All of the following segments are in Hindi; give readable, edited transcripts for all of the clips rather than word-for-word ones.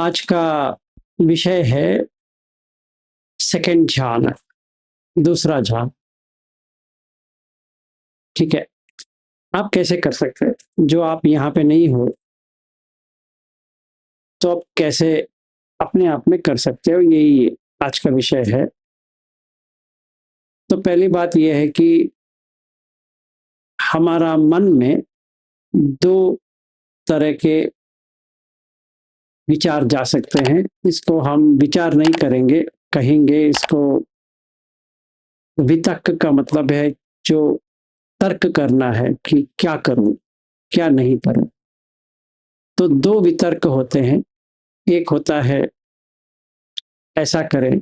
आज का विषय है सेकंड ध्यान, दूसरा ध्यान। ठीक है, आप कैसे कर सकते हैं? जो आप यहाँ पे नहीं हो तो आप कैसे अपने आप में कर सकते हो, यही आज का विषय है। तो पहली बात यह है कि हमारा मन में दो तरह के विचार जा सकते हैं। इसको हम विचार नहीं करेंगे, कहेंगे इसको वितर्क। का मतलब है जो तर्क करना है कि क्या करूं, क्या नहीं करूं। तो दो वितर्क होते हैं, एक होता है ऐसा करें,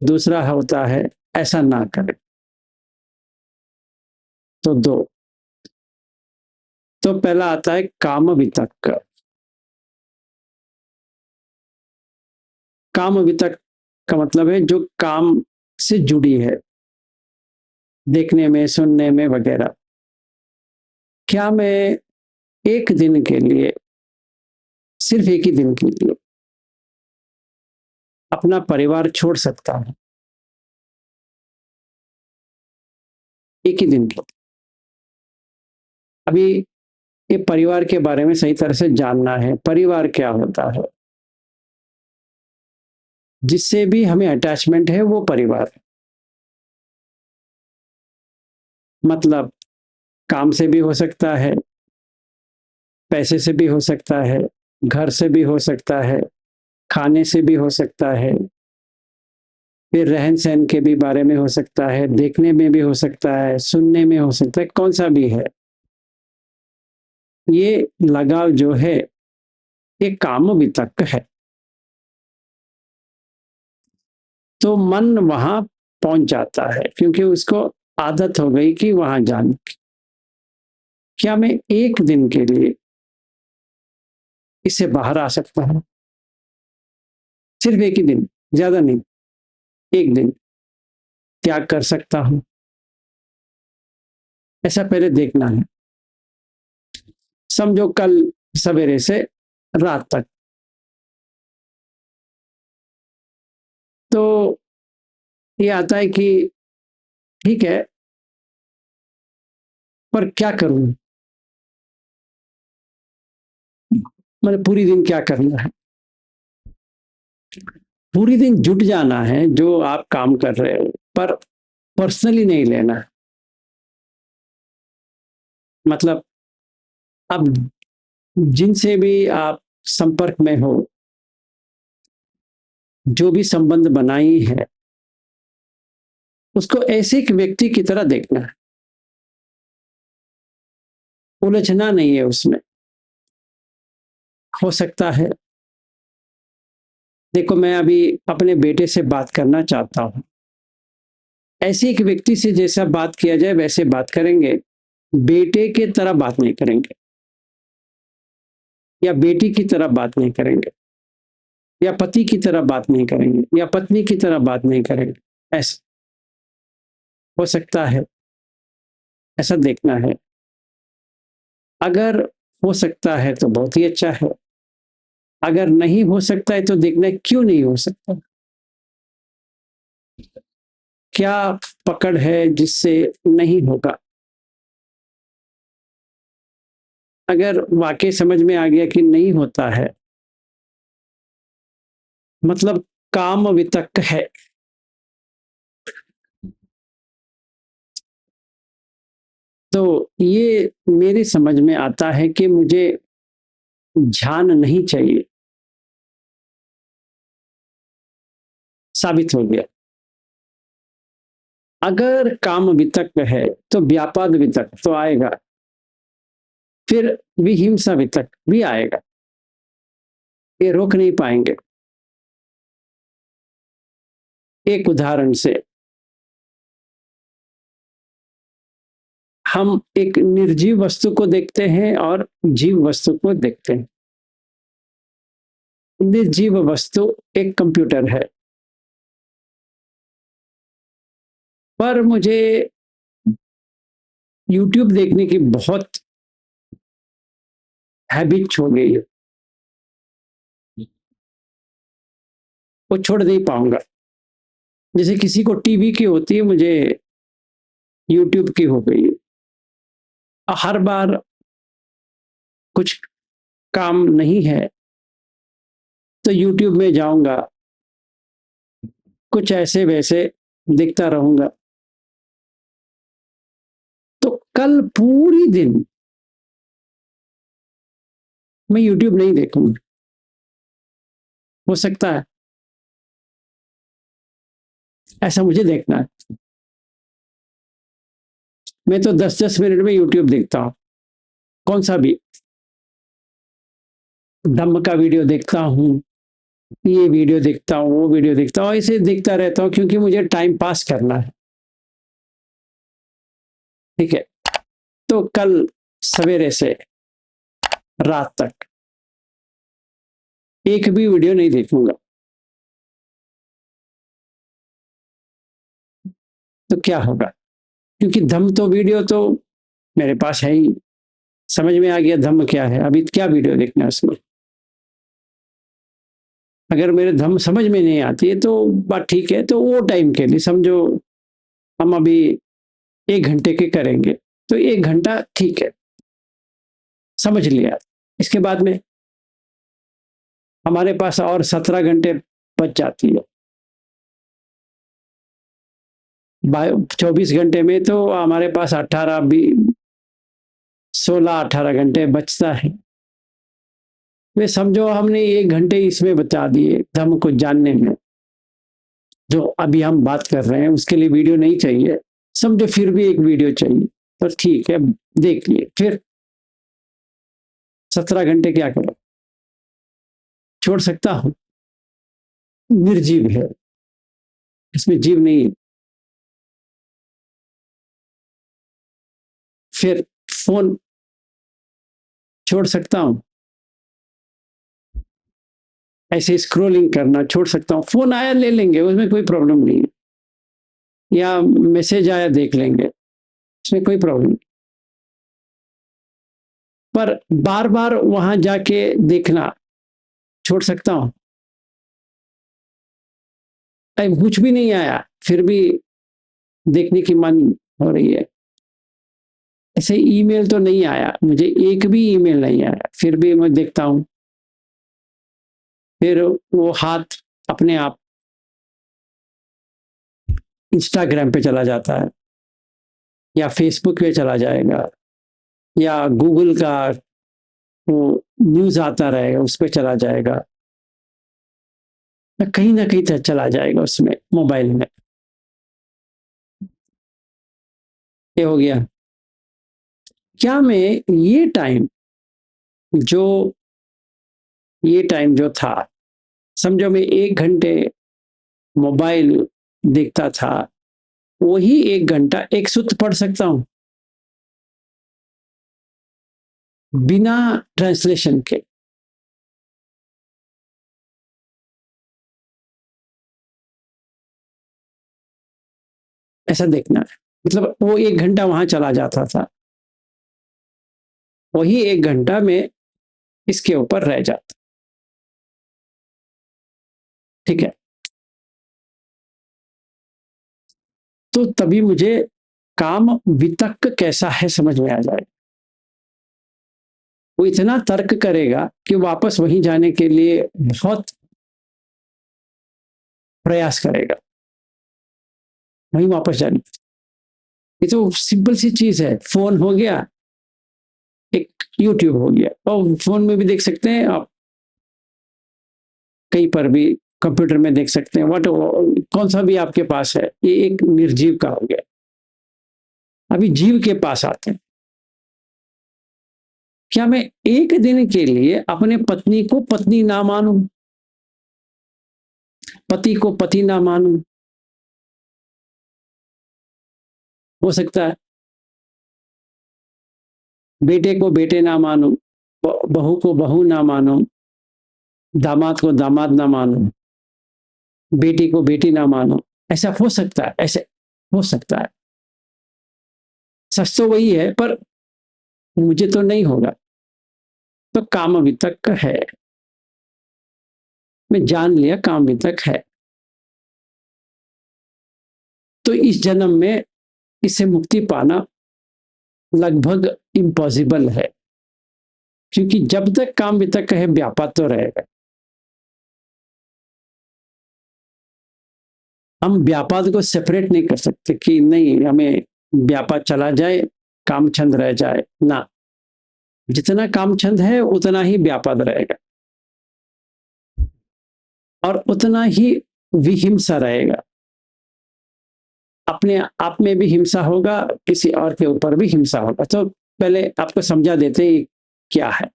दूसरा होता है ऐसा ना करें। तो दो। तो पहला आता है काम वितर्क। काम वितर्क का मतलब है जो काम से जुड़ी है, देखने में, सुनने में वगैरह। क्या मैं एक दिन के लिए, सिर्फ एक ही दिन के लिए अपना परिवार छोड़ सकता हूं? एक ही दिन के लिए। अभी ये परिवार के बारे में सही तरह से जानना है। परिवार क्या होता है? जिससे भी हमें अटैचमेंट है वो परिवार है। मतलब काम से भी हो सकता है, पैसे से भी हो सकता है, घर से भी हो सकता है, खाने से भी हो सकता है, फिर रहन सहन के भी बारे में हो सकता है, देखने में भी हो सकता है, सुनने में हो सकता है, कौन सा भी है। ये लगाव जो है ये काम वितर्क है। तो मन वहां पहुंच जाता है क्योंकि उसको आदत हो गई कि वहां जाने की। क्या मैं एक दिन के लिए इससे बाहर आ सकता हूं? सिर्फ एक ही दिन, ज्यादा नहीं, एक दिन त्याग कर सकता हूं? ऐसा पहले देखना है। समझो कल सवेरे से रात तक, तो ये आता है कि ठीक है, पर क्या करूं? मैंने पूरी दिन क्या करना है? पूरी दिन जुट जाना है जो आप काम कर रहे हो, पर पर्सनली नहीं लेना। मतलब अब जिनसे भी आप संपर्क में हो, जो भी संबंध बनाई है, उसको ऐसे एक व्यक्ति की तरह देखना है, उलझना नहीं है उसमें। हो सकता है, देखो मैं अभी अपने बेटे से बात करना चाहता हूं, ऐसे एक व्यक्ति से जैसा बात किया जाए वैसे बात करेंगे, बेटे की तरह बात नहीं करेंगे, या बेटी की तरह बात नहीं करेंगे, या पति की तरह बात नहीं करेंगे, या पत्नी की तरह बात नहीं करेंगे। ऐसा हो सकता है, ऐसा देखना है। अगर हो सकता है तो बहुत ही अच्छा है, अगर नहीं हो सकता है तो देखना है क्यों नहीं हो सकता, क्या पकड़ है जिससे नहीं होगा। अगर वाकई समझ में आ गया कि नहीं होता है, मतलब काम वितर्क है, तो ये मेरी समझ में आता है कि मुझे ध्यान नहीं चाहिए। साबित हो गया। अगर काम वितर्क है तो व्यापाद वितर्क तो आएगा, फिर विहिंसा वितर्क भी आएगा। ये रोक नहीं पाएंगे। एक उदाहरण से, हम एक निर्जीव वस्तु को देखते हैं और जीव वस्तु को देखते हैं। निर्जीव वस्तु एक कंप्यूटर है, पर मुझे यूट्यूब देखने की बहुत हैबिट हो गई है। वो छोड़ नहीं पाऊंगा। जैसे किसी को टीवी की होती है, मुझे यूट्यूब की हो गई। हर बार कुछ काम नहीं है तो यूट्यूब में जाऊंगा, कुछ ऐसे वैसे देखता रहूंगा, तो कल पूरी दिन मैं यूट्यूब नहीं देखूंगा। हो सकता है, ऐसा मुझे देखना है। मैं तो 10-10 मिनट में यूट्यूब देखता हूँ, कौन सा भी। धम्म का वीडियो देखता हूँ, ये वीडियो देखता हूँ, वो वीडियो देखता हूँ, ऐसे देखता रहता हूँ क्योंकि मुझे टाइम पास करना है। ठीक है, तो कल सवेरे से रात तक एक भी वीडियो नहीं देखूंगा। तो क्या होगा, क्योंकि धम्म तो वीडियो तो मेरे पास है ही, समझ में आ गया धम्म क्या है, अभी क्या वीडियो देखना है उसमें। अगर मेरे धम्म समझ में नहीं आती है तो बात ठीक है, तो वो टाइम के लिए समझो हम अभी 1 घंटे के करेंगे, तो 1 घंटा ठीक है, समझ लिया। इसके बाद में हमारे पास और 17 घंटे बच जाती है। 24 घंटे में तो हमारे पास 18 भी 16-18 घंटे बचता है। वे समझो हमने 1 घंटे इसमें बचा दिए धर्म को जानने में। जो अभी हम बात कर रहे हैं उसके लिए वीडियो नहीं चाहिए, समझो फिर भी एक वीडियो चाहिए, तो ठीक है देख लिए। फिर 17 घंटे क्या करो, छोड़ सकता हूँ? निर्जीव है, इसमें जीव नहीं है। फिर फोन छोड़ सकता हूँ, ऐसे स्क्रोलिंग करना छोड़ सकता हूँ, फोन आया ले लेंगे, उसमें कोई प्रॉब्लम नहीं है, या मैसेज आया देख लेंगे, उसमें कोई प्रॉब्लम नहीं। पर बार बार वहां जाके देखना छोड़ सकता हूँ? कुछ भी नहीं आया फिर भी देखने की मन हो रही है। ऐसे ईमेल तो नहीं आया, मुझे एक भी ईमेल नहीं आया, फिर भी मैं देखता हूँ। फिर वो हाथ अपने आप इंस्टाग्राम पे चला जाता है, या फेसबुक पे चला जाएगा, या गूगल का वो न्यूज आता रहेगा उस पर चला जाएगा, कहीं ना कहीं चला जाएगा उसमें, मोबाइल में। ये हो गया। क्या मैं जो ये टाइम जो था, समझो मैं 1 घंटे मोबाइल देखता था, वही 1 घंटा एक सूत्र पढ़ सकता हूं बिना ट्रांसलेशन के। ऐसा देखना है, मतलब वो 1 घंटा वहां चला जाता था, वही 1 घंटा में इसके ऊपर रह जाता। ठीक है, तो तभी मुझे काम वितक्क कैसा है समझ में आ जाए। वो इतना तर्क करेगा कि वापस वहीं जाने के लिए बहुत प्रयास करेगा, वहीं वापस जाने। ये तो सिंपल सी चीज है, फोन हो गया, एक यूट्यूब हो गया, और फोन में भी देख सकते हैं आप, कहीं पर भी कंप्यूटर में देख सकते हैं, वट कौन सा भी आपके पास है, ये एक निर्जीव का हो गया। अभी जीव के पास आते हैं। क्या मैं एक दिन के लिए अपने पत्नी को पत्नी ना मानूं, पति को पति ना मानूं? हो सकता है। बेटे को बेटे ना मानूं, बहू को बहू ना मानूं, दामाद को दामाद ना मानूं, बेटी को बेटी ना मानूं। ऐसा हो सकता है, ऐसे हो सकता है। सच तो वही है, पर मुझे तो नहीं होगा। तो काम वितक है, मैं जान लिया काम वितक है। तो इस जन्म में इससे मुक्ति पाना लगभग इम्पॉसिबल है, क्योंकि जब तक काम वितक है व्यापार तो रहेगा। हम व्यापार को सेपरेट नहीं कर सकते कि नहीं हमें व्यापार चला जाए, काम छंद रह जाए ना। जितना काम छंद है उतना ही व्यापार रहेगा और उतना ही विहिंसा रहेगा। अपने आप में भी हिंसा होगा, किसी और के ऊपर भी हिंसा होगा। तो पहले आपको समझा देते हैं क्या है।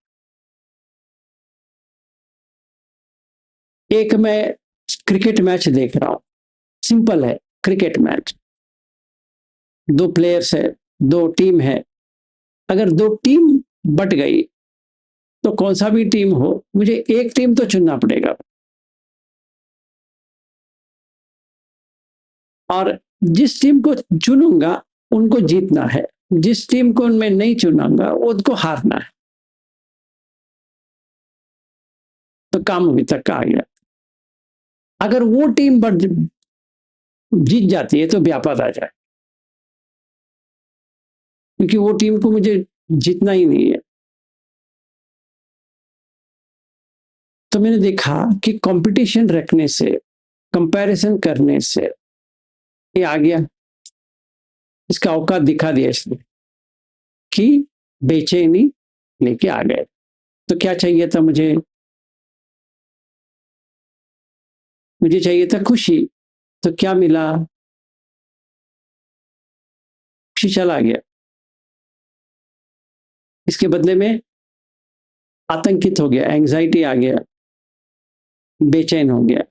एक मैं क्रिकेट मैच देख रहा हूं, सिंपल है, क्रिकेट मैच, दो प्लेयर्स है, दो टीम है। अगर दो टीम बट गई तो कौन सा भी टीम हो, मुझे एक टीम तो चुनना पड़ेगा। और जिस टीम को चुनूंगा उनको जीतना है, जिस टीम को मैं नहीं चुनूंगा उनको हारना है। तो काम अभी तक का आ गया। अगर वो टीम जीत जाती है तो व्यापार आ जाए, क्योंकि वो टीम को मुझे जीतना ही नहीं है। तो मैंने देखा कि कंपटीशन रखने से, कंपैरिजन करने से ये आ गया, इसका औकात दिखा दिया इसने कि बेचैनी लेके आ गए। तो क्या चाहिए था मुझे? मुझे चाहिए था खुशी। तो क्या मिला? खुशी चला गया। इसके बदले में आतंकित हो गया, एंजाइटी आ गया, बेचैन हो गया।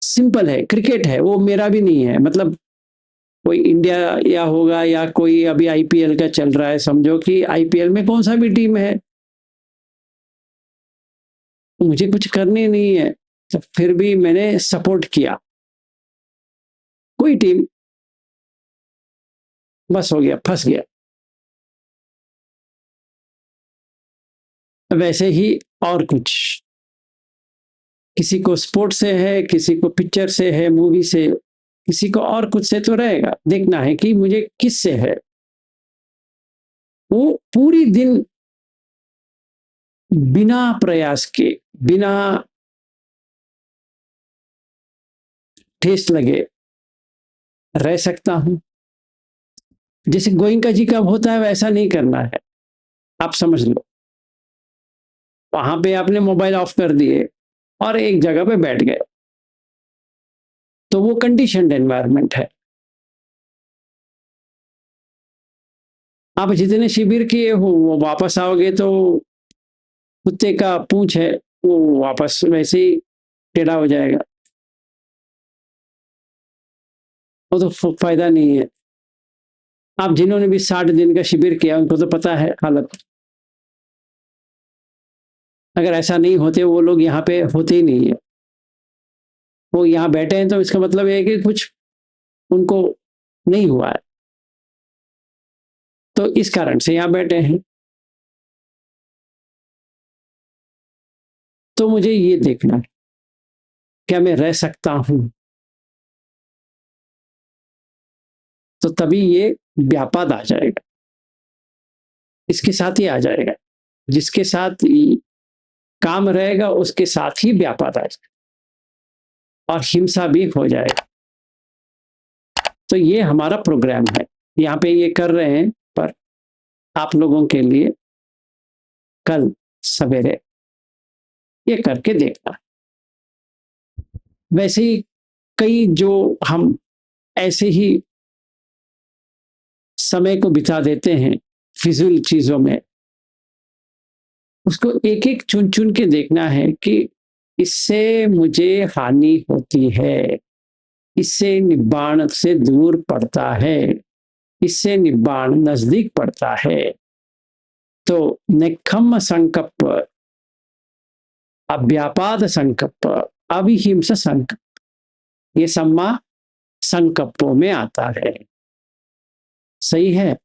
सिंपल है, क्रिकेट है, वो मेरा भी नहीं है। मतलब कोई इंडिया या होगा या कोई अभी आईपीएल का चल रहा है, समझो कि आईपीएल में कौन सा भी टीम है, मुझे कुछ करनी नहीं है, तो फिर भी मैंने सपोर्ट किया कोई टीम, बस हो गया, फंस गया। वैसे ही और कुछ, किसी को स्पोर्ट से है, किसी को पिक्चर से है, मूवी से, किसी को और कुछ से तो रहेगा। देखना है कि मुझे किस से है। वो पूरी दिन बिना प्रयास के, बिना ठेस लगे रह सकता हूं। जैसे गोइंका जी का होता है वैसा नहीं करना है, आप समझ लो। वहां पे आपने मोबाइल ऑफ कर दिए और एक जगह पे बैठ गए, तो वो कंडीशनड एनवायरनमेंट है। आप जितने शिविर किए हो वो वापस आओगे तो कुत्ते का पूंछ है, वो वापस वैसे ही टेढ़ा हो जाएगा, वो तो फायदा नहीं है। आप जिन्होंने भी 60 दिन का शिविर किया उनको तो पता है हालत। अगर ऐसा नहीं होते वो लोग यहाँ पे होते ही नहीं है। वो यहाँ बैठे हैं तो इसका मतलब है कि कुछ उनको नहीं हुआ है, तो इस कारण से यहाँ बैठे हैं। तो मुझे ये देखना है, क्या मैं रह सकता हूं? तो तभी ये व्यापार आ जाएगा, इसके साथ ही आ जाएगा। जिसके साथ काम रहेगा उसके साथ ही व्यापार आ जाएगा और हिंसा भी हो जाएगा। तो ये हमारा प्रोग्राम है, यहाँ पे ये कर रहे हैं, पर आप लोगों के लिए कल सवेरे ये करके देखना। वैसे ही कई जो हम ऐसे ही समय को बिता देते हैं फिजूल चीजों में, उसको एक एक चुन चुन के देखना है कि इससे मुझे हानि होती है, इससे निब्बाण से दूर पड़ता है, इससे निब्बाण नजदीक पड़ता है। तो निखम संकल्प, अव्यापाद संकल्प, अविहिंसा संकल्प, ये सम्मा संकल्पों में आता है। सही है।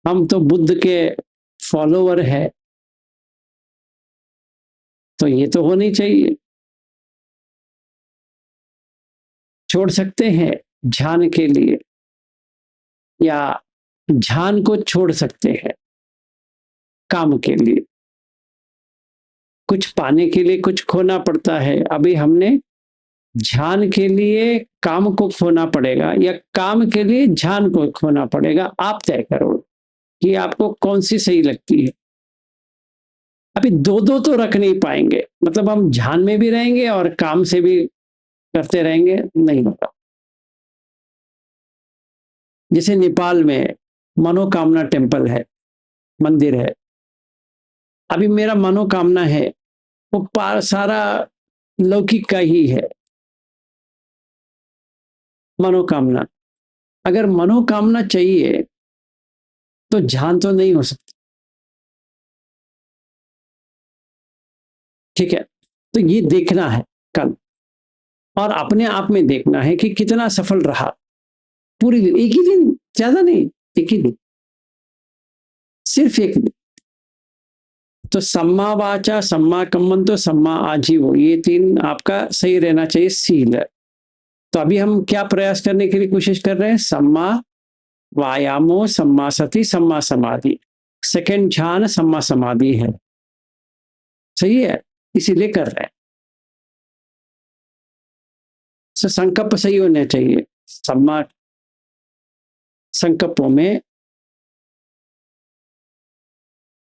हम तो बुद्ध के फॉलोवर है, तो ये तो होनी चाहिए। छोड़ सकते हैं ध्यान के लिए, या ध्यान को छोड़ सकते हैं काम के लिए। कुछ पाने के लिए कुछ खोना पड़ता है। अभी हमने ध्यान के लिए काम को खोना पड़ेगा या काम के लिए ध्यान को खोना पड़ेगा। आप तय करो कि आपको कौन सी सही लगती है। अभी दो दो तो रख नहीं पाएंगे, मतलब हम ध्यान में भी रहेंगे और काम से भी करते रहेंगे, नहीं होगा। जैसे नेपाल में मनोकामना टेम्पल है, मंदिर है। अभी मेरा मनोकामना है वो सारा लौकिक का ही है। मनोकामना, अगर मनोकामना चाहिए तो ध्यान तो नहीं हो सकता। ठीक है, तो ये देखना है कल, और अपने आप में देखना है कि कितना सफल रहा। पूरी दिन, एक ही दिन, ज्यादा नहीं, एक ही दिन, सिर्फ एक दिन। तो सम्मा वाचा, सम्मा कम्मंतो, तो सम्मा आजीवो, ये तीन आपका सही रहना चाहिए, सील है। तो अभी हम क्या प्रयास करने के लिए कोशिश कर रहे हैं? सम्मा वायामो, सम्मा सति, सम्मा समाधि। सेकंड ध्यान सम्मा समाधि है, सही है, इसीलिए कर रहे हैं। संकल्प सही होने चाहिए। सम्मा संकल्पों में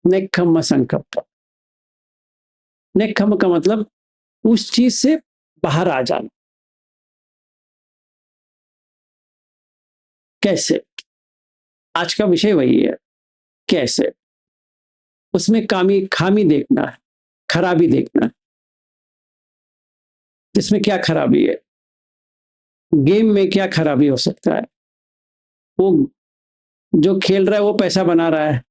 नेक्खम्म संकल्प, नेक्खम्म का मतलब उस चीज से बाहर आ जाना। कैसे? आज का विषय वही है, कैसे। उसमें खामी देखना है, खराबी देखना है। इसमें क्या खराबी है? गेम में क्या खराबी हो सकता है? वो जो खेल रहा है वो पैसा बना रहा है,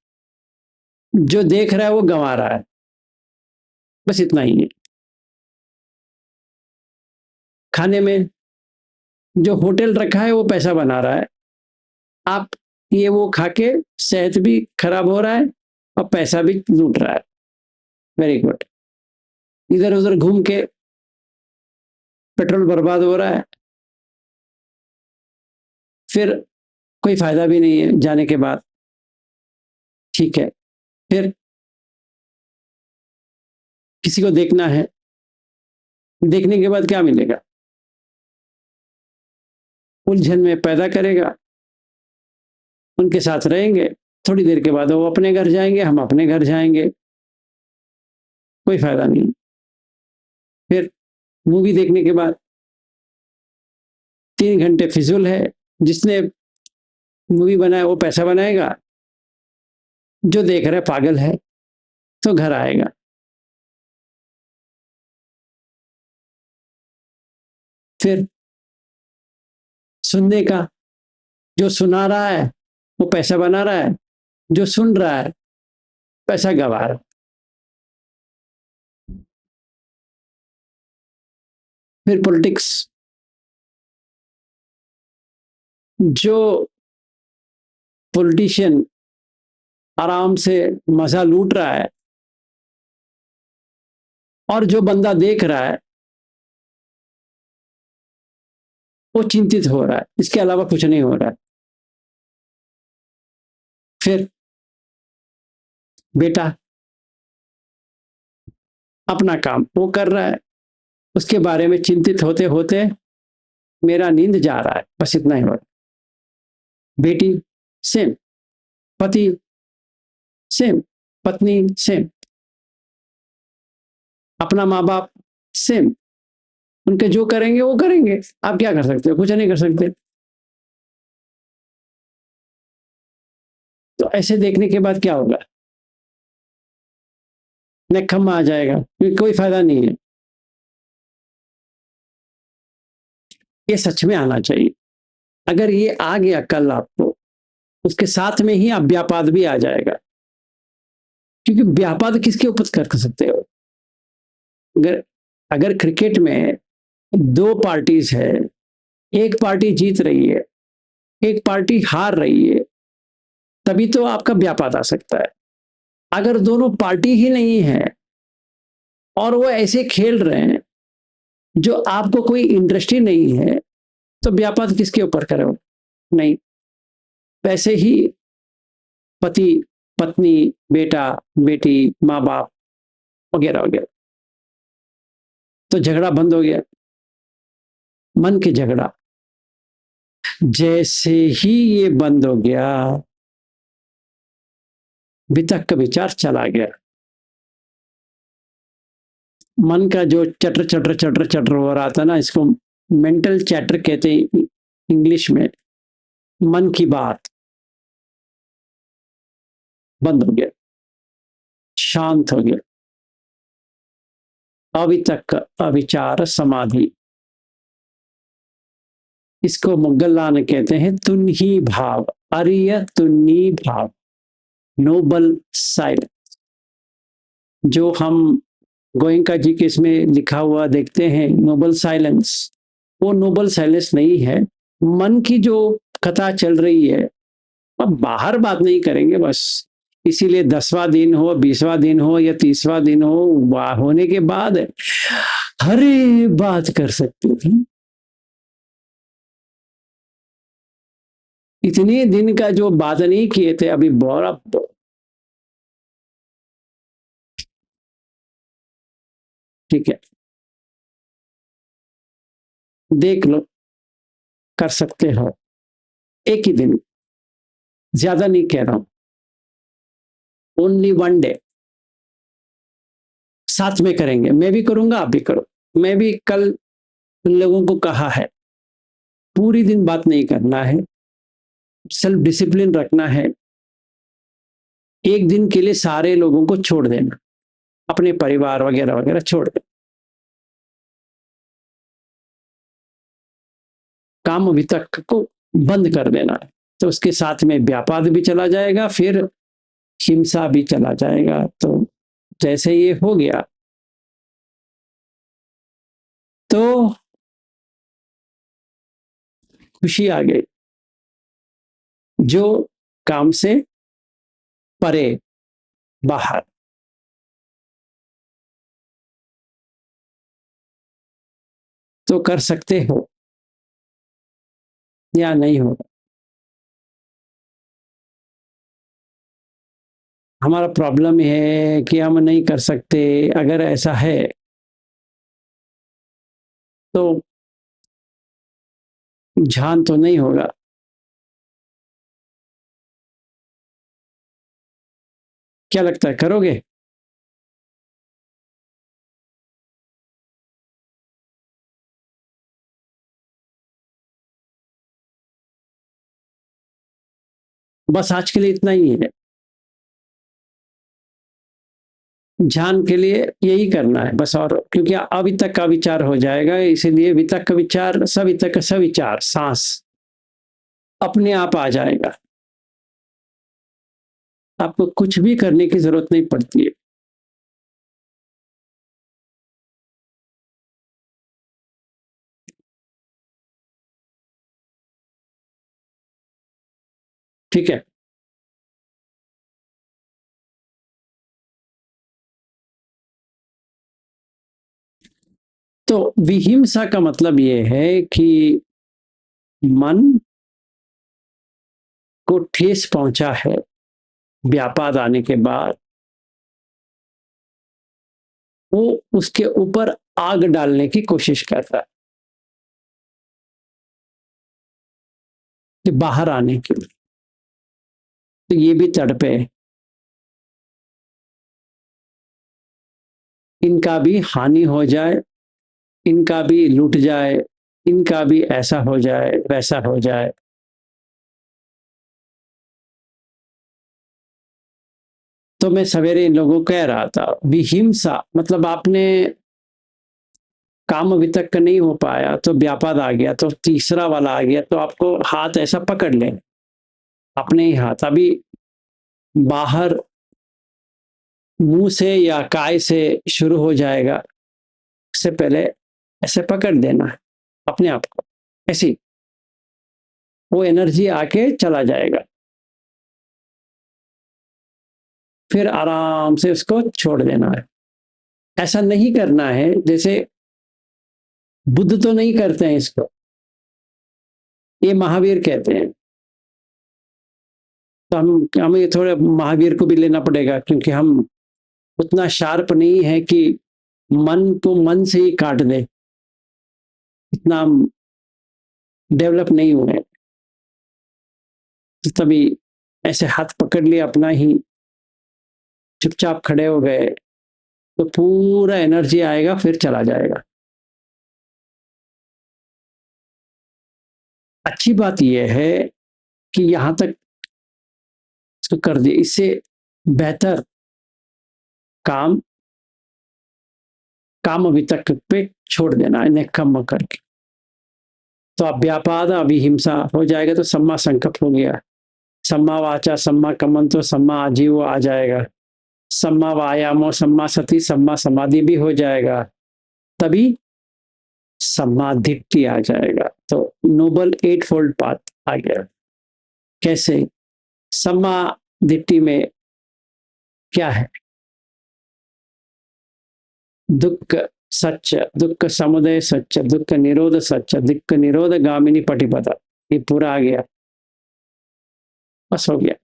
जो देख रहा है वो गंवा रहा है, बस इतना ही है। खाने में जो होटल रखा है वो पैसा बना रहा है, आप ये वो खा के सेहत भी खराब हो रहा है और पैसा भी लूट रहा है। Very good. इधर उधर घूम के पेट्रोल बर्बाद हो रहा है, फिर कोई फायदा भी नहीं है जाने के बाद। ठीक है, फिर किसी को देखना है, देखने के बाद क्या मिलेगा? उलझन में पैदा करेगा। उनके साथ रहेंगे, थोड़ी देर के बाद वो अपने घर जाएंगे, हम अपने घर जाएंगे, कोई फायदा नहीं। फिर मूवी देखने के बाद 3 घंटे फिजूल है। जिसने मूवी बनाया वो पैसा बनाएगा, जो देख रहा है पागल है, तो घर आएगा। फिर सुनने का, जो सुना रहा है वो पैसा बना रहा है, जो सुन रहा है पैसा गवा रहा है। फिर पॉलिटिक्स, जो पॉलिटिशियन आराम से मजा लूट रहा है और जो बंदा देख रहा है वो चिंतित हो रहा है, इसके अलावा कुछ नहीं हो रहा है। फिर बेटा अपना काम वो कर रहा है, उसके बारे में चिंतित होते होते मेरा नींद जा रहा है, बस इतना ही हो रहा है। बेटी सेम, पति सेम, पत्नी सेम, अपना माँ बाप सेम, उनके जो करेंगे वो करेंगे। आप क्या कर सकते हो? कुछ नहीं कर सकते। तो ऐसे देखने के बाद क्या होगा? नेकम्मा आ जाएगा, क्योंकि कोई फायदा नहीं है। ये सच में आना चाहिए। अगर ये आ गया कल आपको, उसके साथ में ही आप व्यापाद भी आ जाएगा, क्योंकि व्यापाद किसके ऊपर कर सकते हो? अगर अगर क्रिकेट में दो पार्टीज है, एक पार्टी जीत रही है, एक पार्टी हार रही है, तभी तो आपका व्यापाद आ सकता है। अगर दोनों पार्टी ही नहीं है और वो ऐसे खेल रहे हैं जो आपको कोई इंटरेस्ट ही नहीं है, तो व्यापाद किसके ऊपर करो? नहीं। वैसे ही पति पत्नी, बेटा बेटी, माँ बाप वगैरह वगैरह, तो झगड़ा बंद हो गया, मन के झगड़ा। जैसे ही ये बंद हो गया, वितक का विचार चला गया। मन का जो चटर चटर चटर चटर हो रहा था ना, इसको मेंटल चैटर कहते हैं इंग्लिश में। मन की बात बंद हो गया, शांत हो गया। अवितक अविचार समाधि, इसको मुगल्लान कहते हैं तुन्ही भाव, अरिय तुन्नी भाव, नोबल साइलेंस। जो हम गोयंका जी के इसमें लिखा हुआ देखते हैं नोबल साइलेंस, वो नोबल साइलेंस नहीं है। मन की जो कथा चल रही है, अब बाहर बात नहीं करेंगे बस। इसीलिए 10वां दिन हो, 20वां दिन हो या 30वां दिन हो, होने के बाद हरे बात कर सकते थे। इतने दिन का जो बात नहीं किए थे, अभी बड़ा ठीक है, देख लो, कर सकते हो एक ही दिन, ज्यादा नहीं कह रहा हूं, ओनली 1 डे। साथ में करेंगे, मैं भी करूंगा, आप भी करो। मैं भी कल लोगों को कहा है, पूरी दिन बात नहीं करना है, सेल्फ डिसिप्लिन रखना है। एक दिन के लिए सारे लोगों को छोड़ देना, अपने परिवार वगैरह वगैरह छोड़ देना, काम वितक को बंद कर देना है। तो उसके साथ में व्यापाद भी चला जाएगा, फिर हिंसा भी चला जाएगा। तो जैसे ये हो गया, तो खुशी आ गई। जो काम से परे, बाहर, तो कर सकते हो या नहीं होगा। हमारा प्रॉब्लम है कि हम नहीं कर सकते। अगर ऐसा है तो ध्यान तो नहीं होगा। क्या लगता है, करोगे? बस आज के लिए इतना ही है। ध्यान के लिए यही करना है बस। और क्योंकि अवितक का विचार हो जाएगा, इसीलिए वितक का विचार, सवितक का सविचार, सांस अपने आप आ जाएगा। आपको कुछ भी करने की जरूरत नहीं पड़ती है। ठीक है। तो विहिंसा का मतलब यह है कि मन को ठेस पहुंचा है व्यापाद आने के बाद, वो उसके ऊपर आग डालने की कोशिश करता है कि बाहर आने के लिए। तो ये भी तड़पे, इनका भी हानि हो जाए, इनका भी लूट जाए, इनका भी ऐसा हो जाए, वैसा हो जाए। तो मैं सवेरे इन लोगों को कह रहा था, विहिंसा मतलब आपने काम अभी तक का नहीं हो पाया, तो व्यापाद आ गया, तो तीसरा वाला आ गया, तो आपको हाथ ऐसा पकड़ ले, अपने ही हाथ। अभी बाहर मुंह से या काय से शुरू हो जाएगा, उससे पहले ऐसे पकड़ देना है अपने आप को, ऐसी वो एनर्जी आके चला जाएगा। फिर आराम से उसको छोड़ देना है। ऐसा नहीं करना है जैसे बुद्ध तो नहीं करते हैं इसको। ये महावीर कहते हैं। तो हमें ये थोड़ा महावीर को भी लेना पड़ेगा, क्योंकि हम उतना शार्प नहीं है कि मन को मन से ही काट दे, इतना डेवलप नहीं हुए। तो तभी ऐसे हाथ पकड़ लिया अपना ही, चुपचाप खड़े हो गए, तो पूरा एनर्जी आएगा, फिर चला जाएगा। अच्छी बात यह है कि यहां तक इसको कर दिया, इससे बेहतर काम काम अभी तक पे छोड़ देना है, निकम्मा करके। तो अव्यापाद अभिहिंसा हो जाएगा, तो सम्मा संकल्प हो गया, सम्मा वाचा सम्मा कमन, तो सम्मा आजीव आ जाएगा, सम्मा वायामो सम्मा सती सम्मा समाधि भी हो जाएगा, तभी सम्मा दिट्ठी आ जाएगा। तो नोबल 8 फोल्ड पाथ आ गया। कैसे? सम्मा दिट्ठी में क्या है? दुख सच्च, दुख समुदय सच्च, दुख निरोध सच्च, दुख निरोध गामिनी पटिपदा, ये पूरा आ गया, बस हो गया।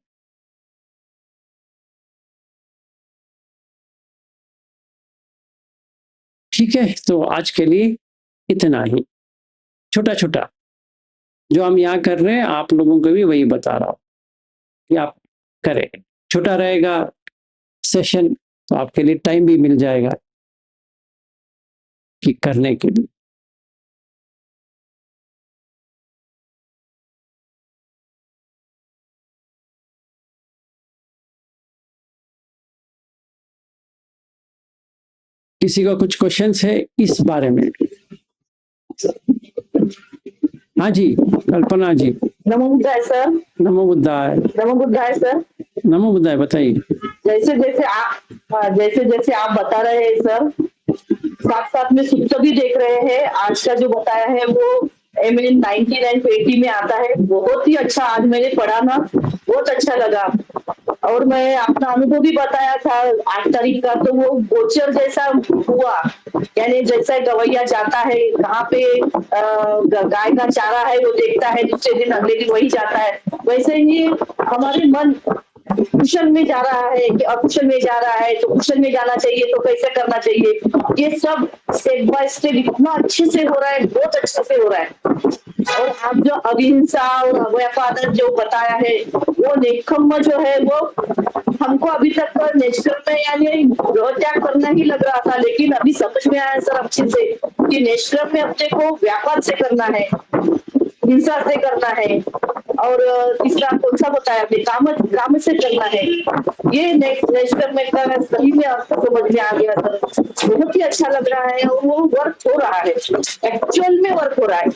ठीक है, तो आज के लिए इतना ही, छोटा छोटा जो हम यहाँ कर रहे हैं, आप लोगों को भी वही बता रहा हूँ कि आप करें। छोटा रहेगा सेशन, तो आपके लिए टाइम भी मिल जाएगा कि करने के लिए। किसी का कुछ क्वेश्चंस है इस बारे में? हाँ जी, कल्पना जी। नमो बुद्धाय सर। नमो बुद्धाय। नमो बुद्धाय सर। नमो बुद्धाय, बताइए। जैसे जैसे आप बता रहे हैं सर, साथ साथ में सुप्त भी देख रहे हैं। आज का जो बताया है वो MN 99 to 80 में आता है। बहुत ही अच्छा आज मैंने पढ़ा ना, बहुत अच्छा लगा। और मैं अपना अनुभव भी बताया था 8 तारीख का, तो वो गोचर जैसा हुआ। यानी जैसा गवैया जाता है कहाँ पे गाय का चारा है वो देखता है, दूसरे दिन अगले दिन वही जाता है, वैसे ही हमारे मन कुशल में जा रहा है कि अकुशल में जा रहा है, तो कुशल में जाना चाहिए तो कैसे करना चाहिए, ये सब स्टेप बाय स्टेप इतना अच्छे से हो रहा है, बहुत अच्छे से हो रहा है। और आप जो अहिंसा और अव्यापाद जो बताया है, वो नेकम्मा जो है वो हमको अभी तक नेचर में यानी गृह त्याग करना ही लग रहा था, लेकिन अभी समझ में आया सर अच्छे से कि नेचर में अपने को व्यापार से करना है, हिंसा से करना है, और तीसरा कौन सा बताया आपने, काम से करना है। ये नेचर में करना सही में आपको समझ में आ गया सर, बहुत ही अच्छा लग रहा है। और वो वर्क हो रहा है, एक्चुअल में वर्क हो रहा है।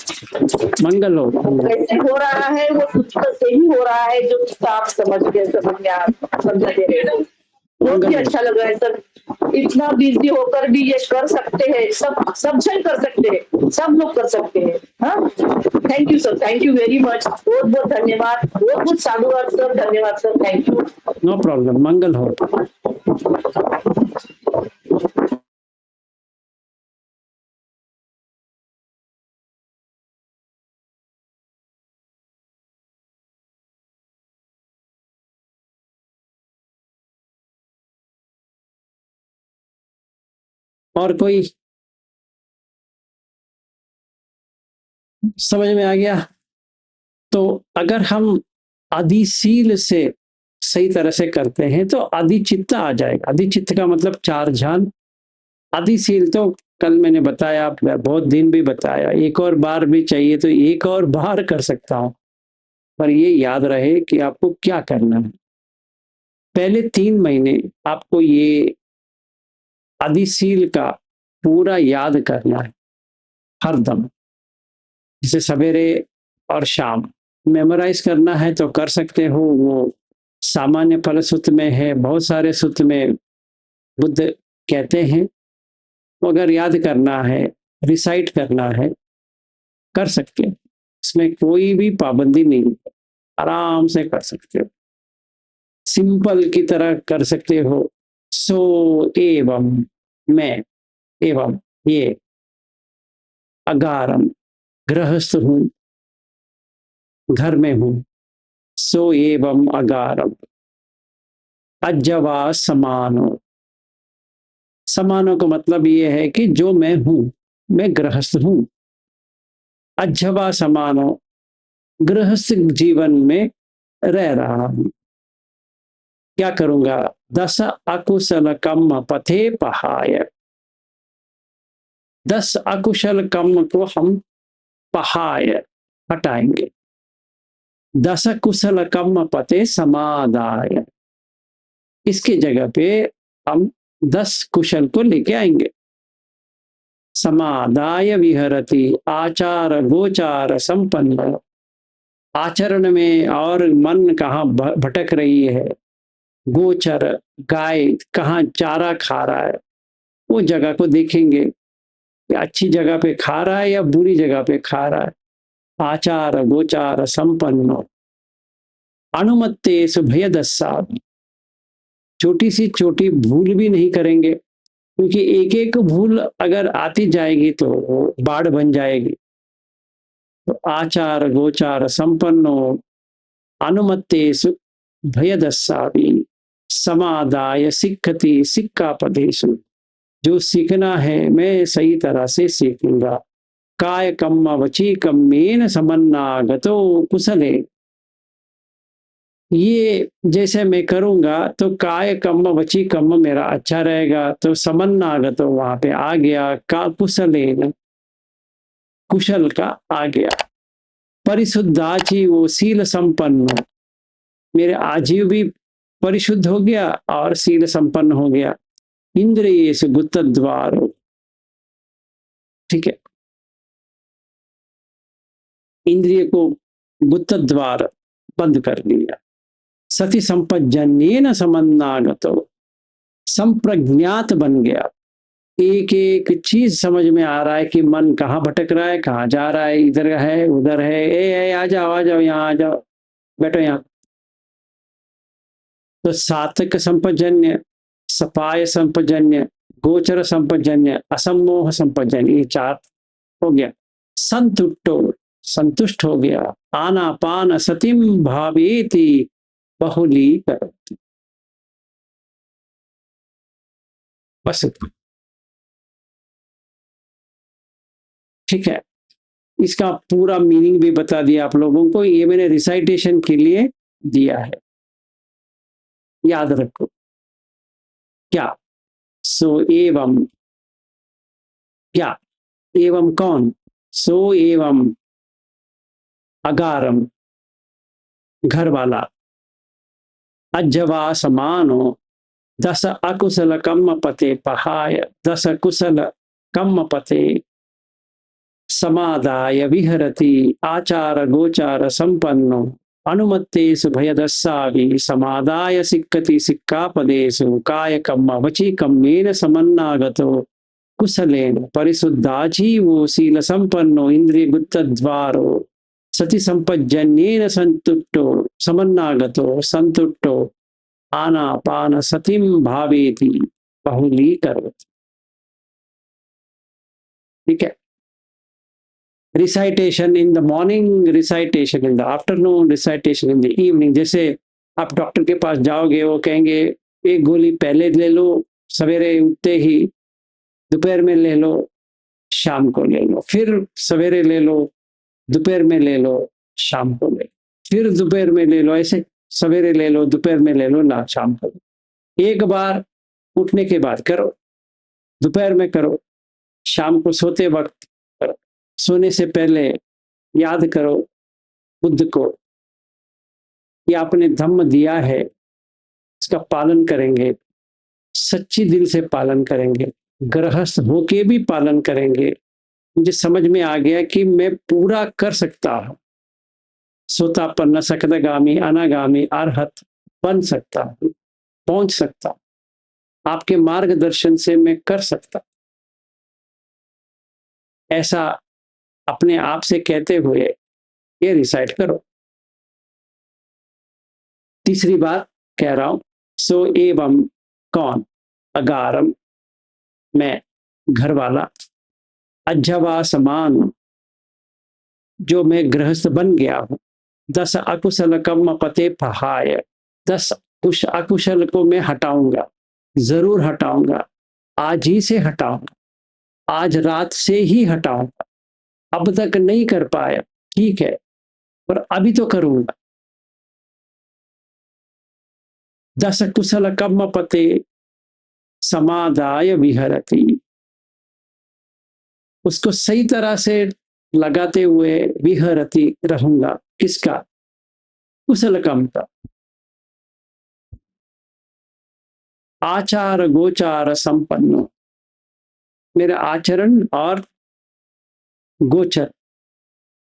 मंगल हो। कैसे हो रहा है वो सूत्र से ही हो रहा है, जो आप समझ दे रहे हो। बहुत ही अच्छा लग रहा है सर, इतना बिजी होकर भी ये कर सकते हैं, सब जन कर सकते हैं, सब लोग कर सकते हैं। हाँ, thank you sir, thank you very much, बहुत बहुत धन्यवाद, बहुत बहुत साधुवाद सर, धन्यवाद सर, थैंक यू। नो प्रॉब्लम, मंगल हो। और कोई समझ में आ गया? तो अगर हम आदिशील से सही तरह से करते हैं तो आदिचित्त आ जाएगा। आदिचित्त का मतलब 4 ध्यान। आदिशील तो कल मैंने बताया, बहुत दिन भी बताया, एक और बार भी चाहिए तो एक और बार कर सकता हूं, पर ये याद रहे कि आपको क्या करना है। पहले 3 महीने आपको ये आदिशील का पूरा याद करना है हरदम, जैसे सवेरे और शाम मेमोराइज करना है तो कर सकते हो। वो सामान्य फल सूत्र में है, बहुत सारे सूत्र में बुद्ध कहते हैं। तो अगर याद करना है, रिसाइट करना है, कर सकते हो, इसमें कोई भी पाबंदी नहीं है, आराम से कर सकते हो, सिंपल की तरह कर सकते हो। सो एवं मैं एवं ये अगारम गृहस्थ हूं, घर में हूं, सो एवं अगारम। अज्जवा समानो, समानो का मतलब ये है कि जो मैं हूं, मैं गृहस्थ हूं। अज्जवा समानो, गृहस्थ जीवन में रह रहा हूं। क्या करूंगा? दस अकुशल कम पथे पहाय। 10 अकुशल कर्म को हम पहाय, हटाएंगे। 10 कुशल कर्म पते समादाय, इसके जगह पे हम 10 कुशल को लेके आएंगे। समादाय विहरति आचार गोचार संपन्न, आचरण में और मन कहाँ भटक रही है, गोचर गाय कहाँ चारा खा रहा है, वो जगह को देखेंगे कि अच्छी जगह पे खा रहा है या बुरी जगह पे खा रहा है। आचार गोचार संपन्न, अनुमत्तेषु भयदस्सा, छोटी सी छोटी भूल भी नहीं करेंगे, क्योंकि एक एक भूल अगर आती जाएगी तो बाढ़ बन जाएगी। तो आचार गोचार संपन्नो अनुमत्तेषु भयदस्सापि समादाय सिक्खति सिक्खापदेषु, जो सीखना है मैं सही तरह से सीखूंगा। काय कम्म वची कम्मेन समन्नागतो कुशले, ये जैसे मैं करूंगा तो काय कम्म वची कम्म मेरा अच्छा रहेगा, तो समन्नागतो वहां पे आ गया, का कुशलेन कुशल का आ गया। परिशुद्धाची वो शील संपन्न, मेरे आजीव भी परिशुद्ध हो गया और शील संपन्न हो गया। इंद्रियेषु गुप्तद्वार, ठीक है, इंद्रिय को गुप्तद्वार बंद कर दिया। सति संपज्जन्येन समन्नागतो, संप्रज्ञात बन गया। एक एक चीज समझ में आ रहा है कि मन कहाँ भटक रहा है, कहाँ जा रहा है, इधर है उधर है, ए आ जाओ यहाँ आ जाओ, बैठो यहाँ। तो सात्विक संपजन्य, सपाय संपजन्य, गोचर संपजन्य, असमोह संपजन्य, ये 4 हो गया। संतुष्टो, संतुष्ट हो गया। आनापान सतिम भावेति बहुली कर, बस ठीक है। इसका पूरा मीनिंग भी बता दिया आप लोगों को, ये मैंने रिसाइटेशन के लिए दिया है, याद रखो। क्या? सो एवं, क्या एवं कौन? सो एवं अगारम, घर वाला। अज्जवा समानो 10 अकुशल कम्म पते पहाय, 10 कुशल कम्म पते समादाय विहरति आचार गोचार संपन्नो अनुमत्तेषु भयदस्साभि समादाय सिक्खति सिक्खापदेषु काय कम्म वची कम्मेन समन्नागतो कुशलेन परिशुद्धाजीवो शील संपन्नो इंद्रिय गुप्तद्वारो सति संपज्जन्येन संतुष्टो समन्नागतो संतुष्टो आनापान सतिम भावेति बहुली करोति। ठीक है। Recitation in the morning, recitation in the afternoon, recitation in the evening. जैसे आप डॉक्टर के पास जाओगे, वो कहेंगे एक गोली पहले ले लो, सवेरे उठते ही, दोपहर में ले लो, शाम को ले लो, फिर सवेरे ले लो, दोपहर में ले लो, शाम को ले लो, फिर दोपहर में ले लो, ऐसे सवेरे ले लो, दोपहर में ले लो, ना शाम को। एक बार उठने के बाद करो, दोपहर में करो, शाम को सोते वक्त करो, सोने से पहले याद करो बुद्ध को, ये आपने धम्म दिया है, इसका पालन करेंगे, सच्ची दिल से पालन करेंगे, गृहस्थ होके भी पालन करेंगे। मुझे समझ में आ गया कि मैं पूरा कर सकता हूं, सोतापन्न सकदगामी अनागामी अरहत बन सकता हूं, पहुंच सकता हूं, आपके मार्गदर्शन से मैं कर सकता। ऐसा अपने आप से कहते हुए ये रिसाइट करो। तीसरी बात कह रहा हूं, सो एवं कौन? अगारम, मैं, घर वाला। अज्जवा समान, जो मैं गृहस्थ बन गया हूं, 10 अकुशल कर्म पते पहाय, 10 अकुशल को मैं हटाऊंगा, जरूर हटाऊंगा, आज ही से हटाऊंगा, आज रात से ही हटाऊंगा। अब तक नहीं कर पाया, ठीक है, पर अभी तो करूंगा। 10 कुशल कर्म पते समादाय विहरति, उसको सही तरह से लगाते हुए विहरति रहूंगा। किसका? कुशल कर्म का। आचार गोचार संपन्न, मेरा आचरण और गोचर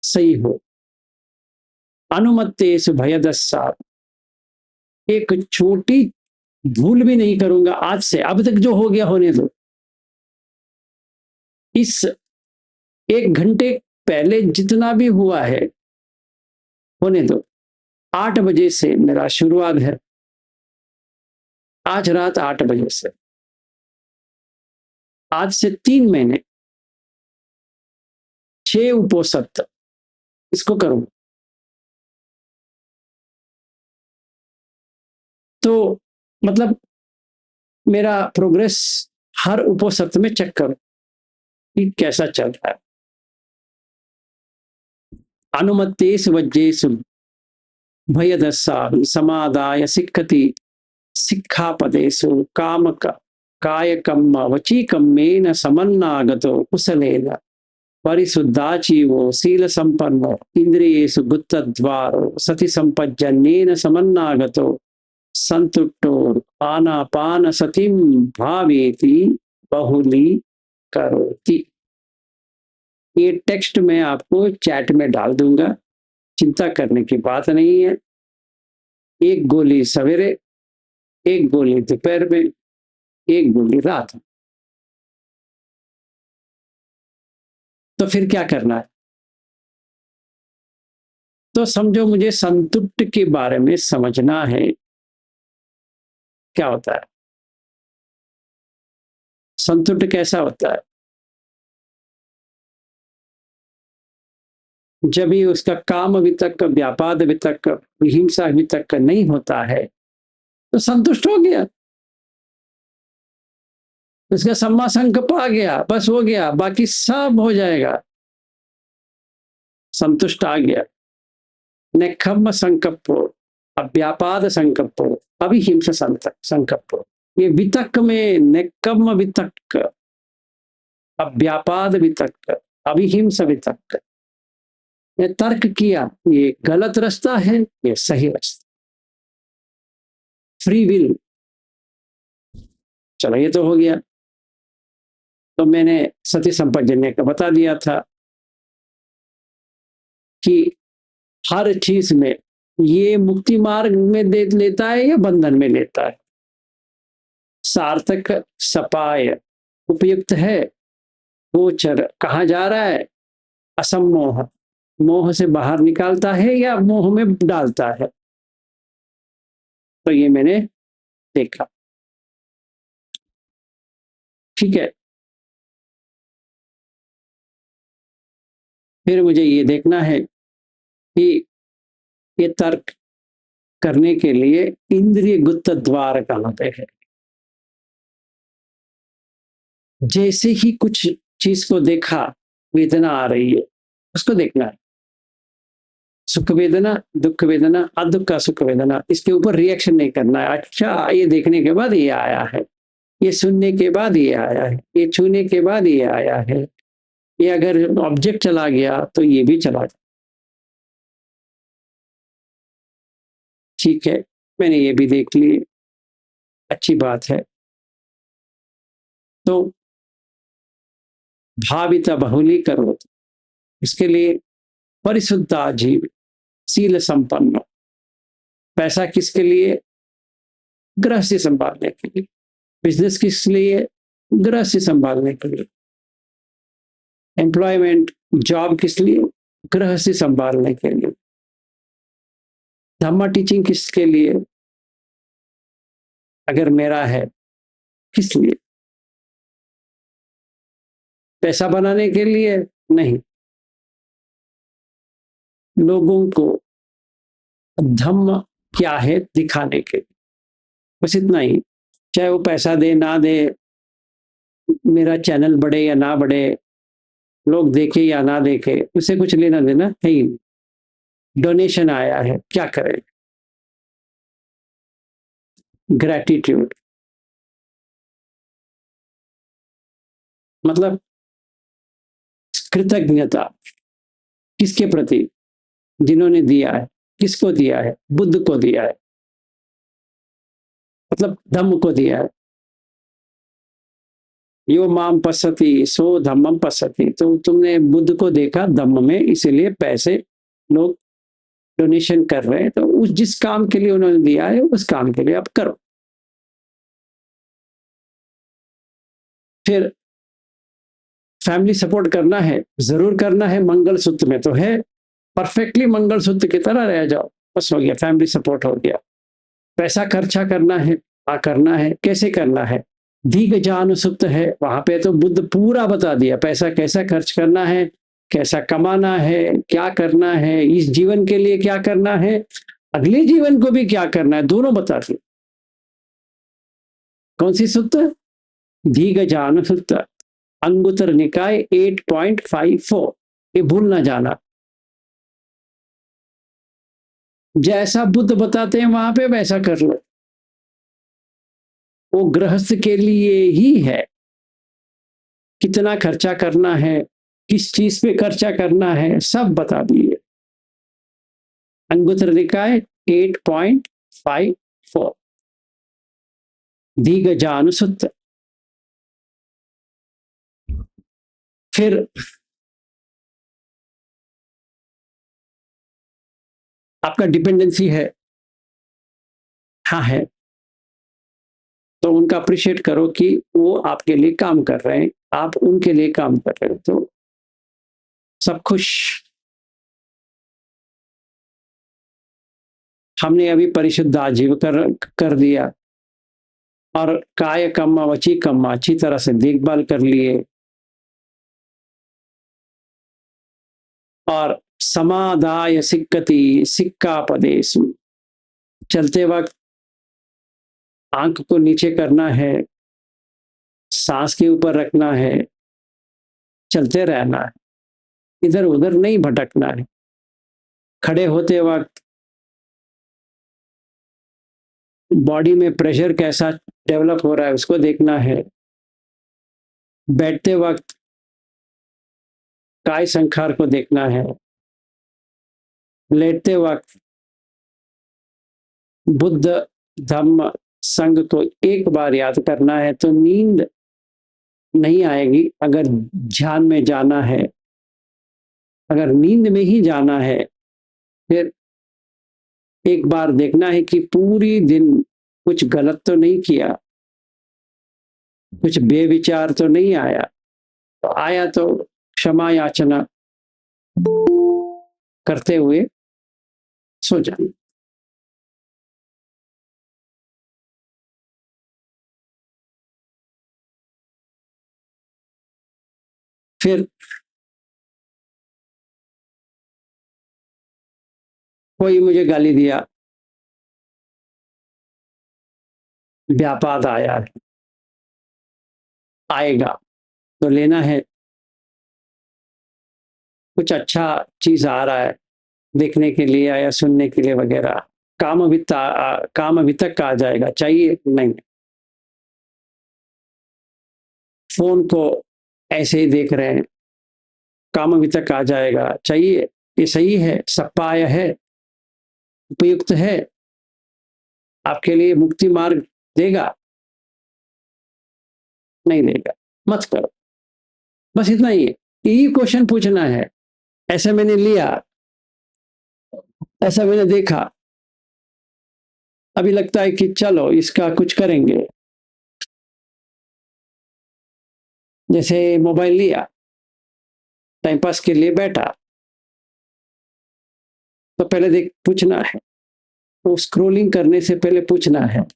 सही हो। अनुमत्तेषु भयदस्सा, एक छोटी भूल भी नहीं करूंगा आज से, अब तक जो हो गया होने दो। इस 1 घंटे पहले जितना भी हुआ है होने दो। 8 बजे से मेरा शुरुआत है, आज रात 8 बजे से, आज से 3 महीने 6 उपोषित इसको करूं। तो मतलब मेरा प्रोग्रेस हर उपोषित में चेक करूं कि कैसा चल रहा है। अनुमत्तेषु वज्रेषु भयदस्सा समादाय सिक्खति सिक्खापदेषु कायकम्म वचीकम्मेन समन्नागतो कुशलेन परिशुद्धाचीवो शील संपन्नो इंद्रियेषु गुप्तद्वारो सति संपज्जन्येन समन्नागतो संतुष्टो आनापान सतिं भावेति बहुली करोति। ये टेक्स्ट मैं आपको चैट में डाल दूंगा, चिंता करने की बात नहीं है। 1 गोली सवेरे, 1 गोली दोपहर में, 1 गोली रात में। तो फिर क्या करना है? तो समझो मुझे संतुष्ट के बारे में समझना है, क्या होता है, संतुष्ट कैसा होता है। जब ही उसका काम वितक्क, व्यापाद वितक्क, विहिंसा वितक्क नहीं होता है तो संतुष्ट हो गया, उसका सम्मा संकल्प आ गया, बस हो गया, बाकी सब हो जाएगा। संतुष्ट आ गया। नेखम्म संकल्पो, अव्यापाद संकल्पो, अभिहिंसा संकल्पो। ये वितक्क में नेकम्म वितक्क, अव्यापाद वितक्क, अभिहिंसा वितक्क, ने तर्क किया ये गलत रास्ता है, ये सही रास्ता। फ्री विल, चलो ये तो हो गया। तो मैंने सती संपज्जन्य का बता दिया था कि हर चीज में ये मुक्ति मार्ग में दे लेता है या बंधन में लेता है। सार्थक सपाय उपयुक्त है, गोचर कहाँ जा रहा है, असमोह, मोह से बाहर निकालता है या मोह में डालता है। तो ये मैंने देखा, ठीक है। फिर मुझे ये देखना है कि ये तर्क करने के लिए इंद्रिय गुप्त द्वार कहाँ पे है। जैसे ही कुछ चीज को देखा, वेदना आ रही है, उसको देखना है। सुख वेदना, दुख वेदना, अदुख का सुख वेदना, इसके ऊपर रिएक्शन नहीं करना है। अच्छा, ये देखने के बाद ये आया है, ये सुनने के बाद ये आया है, ये छूने के बाद ये आया है, ये अगर ऑब्जेक्ट चला गया तो ये भी चला जाए। ठीक है, मैंने ये भी देख ली, अच्छी बात है। तो भाविता बहुली करो, इसके लिए परिशुद्धा जीव शील संपन्न। पैसा किसके लिए? गृहस्थी संभालने के लिए। बिजनेस किस लिए? गृहस्थी संभालने के लिए। एम्प्लॉयमेंट, जॉब किस लिए? गृहस्थी संभालने के लिए। धम्मा टीचिंग किसके लिए? अगर मेरा है, किस लिए? पैसा बनाने के लिए नहीं, लोगों को धम्म क्या है दिखाने के, बस इतना ही। चाहे वो पैसा दे ना दे, मेरा चैनल बढ़े या ना बढ़े, लोग देखे या ना देखे, उससे कुछ लेना देना है ही नहीं। डोनेशन आया है, क्या करें? ग्रैटिट्यूड मतलब कृतज्ञता किसके प्रति? जिन्होंने दिया है। किसको दिया है? बुद्ध को दिया है, मतलब धम्म को दिया है। यो माम पश्यति सो धम्मम पश्यति, तो तुमने बुद्ध को देखा धम्म में, इसीलिए पैसे लोग डोनेशन कर रहे हैं। तो उस जिस काम के लिए उन्होंने दिया है उस काम के लिए आप करो। फिर फैमिली सपोर्ट करना है, जरूर करना है। मंगलसूत्र में तो है, परफेक्टली मंगलसूत्र की तरह रह जाओ, बस हो गया, फैमिली सपोर्ट हो गया। पैसा खर्चा करना है, हाँ करना है। कैसे करना है? दीर्घजानुसुप्त है, वहां पे तो बुद्ध पूरा बता दिया पैसा कैसा खर्च करना है, कैसा कमाना है, क्या करना है, इस जीवन के लिए क्या करना है, अगले जीवन को भी क्या करना है, दोनों बता दिए। कौन सी सुत्त? दीर्घजानुसुप्त, अंगुत्तर निकाय 8.54। ये भूल ना जाना। जैसा बुद्ध बताते हैं वहां पे वैसा कर लो। वो गृहस्थ के लिए ही है। कितना खर्चा करना है, किस चीज पे खर्चा करना है, सब बता दिए। अंगुत्तर निकाय 8.54, दीर्घजानुसुत्त। फिर आपका डिपेंडेंसी है, हाँ है, तो उनका अप्रिशिएट करो कि वो आपके लिए काम कर रहे हैं, आप उनके लिए काम कर रहे हो, तो सब खुश। हमने अभी परिशुद्ध आजीव कर दिया, और काय कम्मा वची कम्मा अच्छी तरह से देखभाल कर लिए, और समादाय सिक्कति सिक्का पदेश, चलते वक्त आंख को नीचे करना है, सांस के ऊपर रखना है, चलते रहना है, इधर उधर नहीं भटकना है। खड़े होते वक्त बॉडी में प्रेशर कैसा डेवलप हो रहा है उसको देखना है। बैठते वक्त काय संखार को देखना है। लेटते वक्त बुद्ध धम्म संघ को एक बार याद करना है, तो नींद नहीं आएगी। अगर ध्यान में जाना है, अगर नींद में ही जाना है, फिर एक बार देखना है कि पूरी दिन कुछ गलत तो नहीं किया, कुछ बेविचार तो नहीं आया, तो आया तो क्षमा याचना करते हुए सो जाना। फिर कोई मुझे गाली दिया, व्यापाद आया है, आएगा तो लेना है। कुछ अच्छा चीज आ रहा है देखने के लिए या सुनने के लिए वगैरह, काम अभी तक आ जाएगा, चाहिए नहीं। फोन को ऐसे ही देख रहे हैं, काम अभी तक आ जाएगा, चाहिए। ये सही है, सपाय है, उपयुक्त है, आपके लिए मुक्ति मार्ग देगा? नहीं देगा, मत करो। बस इतना ही है, यही क्वेश्चन पूछना है। ऐसा मैंने लिया, ऐसा मैंने देखा, अभी लगता है कि चलो इसका कुछ करेंगे। जैसे मोबाइल लिया, टाइम पास के लिए बैठा, तो पहले देख पूछना है, तो स्क्रोलिंग करने से पहले पूछना है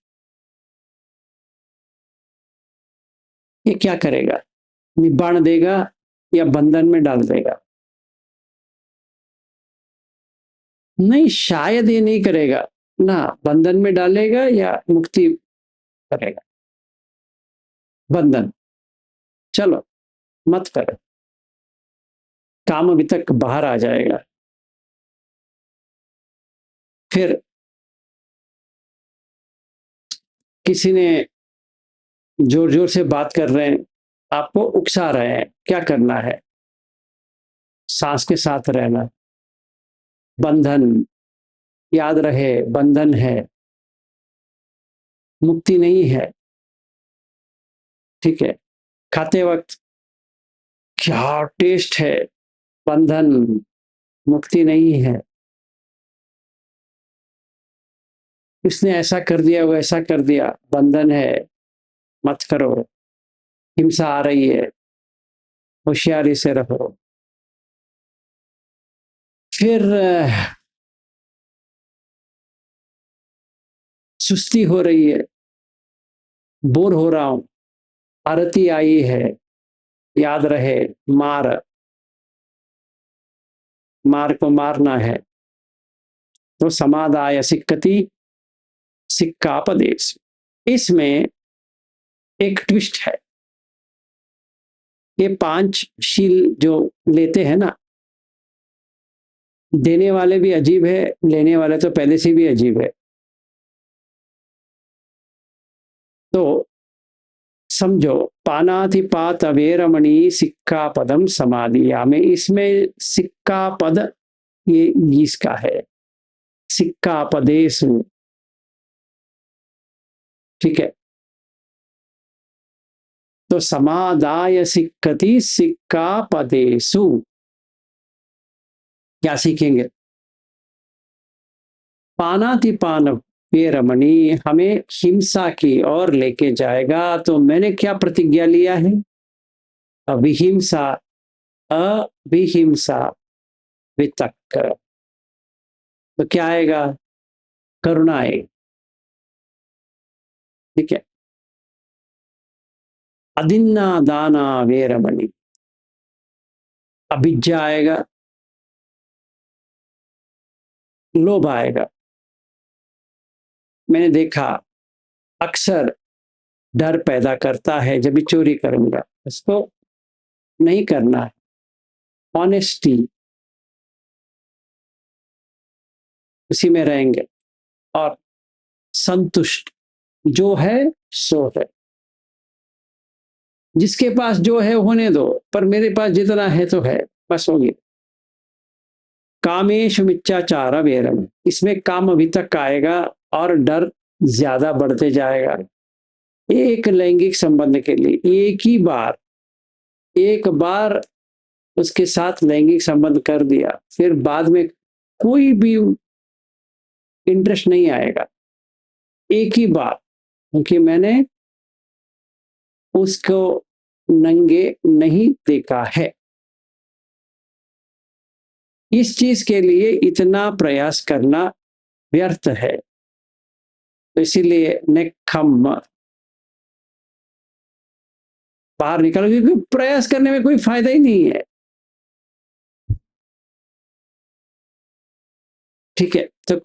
ये क्या करेगा, निबाण देगा या बंधन में डाल देगा। नहीं, शायद ये नहीं करेगा ना, बंधन में डालेगा या मुक्ति करेगा। बंधन, चलो मत करो, काम अभी तक बाहर आ जाएगा। फिर किसी ने जोर जोर से बात कर रहे हैं, आपको उकसा रहे हैं, क्या करना है? सांस के साथ रहना। बंधन, याद रहे, बंधन है, मुक्ति नहीं है। ठीक है, खाते वक्त क्या टेस्ट है, बंधन, मुक्ति नहीं है। इसने ऐसा कर दिया, वैसा कर दिया, बंधन है, मत करो। हिंसा आ रही है, होशियारी से रहो। फिर सुस्ती हो रही है, बोर हो रहा हूं, आरती आई है, याद रहे, मार, मार को मारना है। तो समादाय सिक्कति सिक्कापदेश। इसमें एक ट्विस्ट है। ये 5 शील जो लेते हैं ना, देने वाले भी अजीब है, लेने वाले तो पहले से भी अजीब है। तो समझो, पानातिपात अवेरमणि सिक्का पदम समाधिया में, इसमें सिक्का पद ये इसका है, सिक्का पदेशु। ठीक है, तो समादाय सिक्कति सिक्का पदेशु क्या सीखेंगे? पानातिपान वेरमणि हमें हिंसा की ओर लेके जाएगा। तो मैंने क्या प्रतिज्ञा लिया है? अविहिंसा, अविहिंसा वितक्क। तो क्या आएगा? करुणा आएगी। ठीक है, अदिन्ना दाना वेरमणि, अभिज्ञा आएगा, लोभ आएगा। मैंने देखा अक्सर डर पैदा करता है, जब भी चोरी करूंगा, इसको नहीं करना है। ऑनेस्टी, उसी में रहेंगे। और संतुष्ट, जो है सो है, जिसके पास जो है होने दो, पर मेरे पास जितना है तो है, बस हो गया। कामेश मिथ्याचार वेरम, इसमें काम अभी तक आएगा और डर ज्यादा बढ़ते जाएगा। एक लैंगिक संबंध के लिए एक बार उसके साथ लैंगिक संबंध कर दिया, फिर बाद में कोई भी इंटरेस्ट नहीं आएगा। एक ही बार, क्योंकि मैंने उसको नंगे नहीं देखा है। इस चीज के लिए इतना प्रयास करना व्यर्थ है। तो इसीलिए नेखम, बाहर निकलो, क्योंकि प्रयास करने में कोई फायदा ही नहीं है। ठीक है, तो